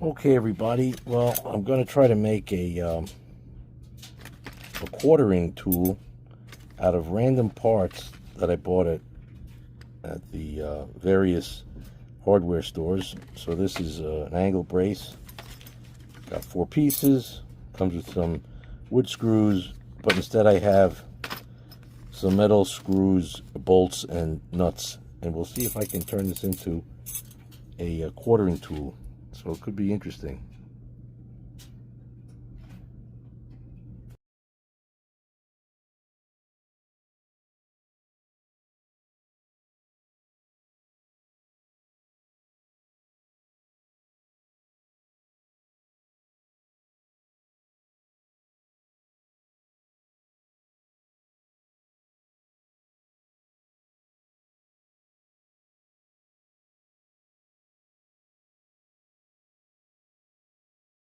Okay, everybody. Well, I'm going to try to make a quartering tool out of random parts that I bought at the various hardware stores. So this is an angle brace. Got 4 pieces. Comes with some wood screws, but instead I have some metal screws, bolts, and nuts. And we'll see if I can turn this into a quartering tool. So it could be interesting.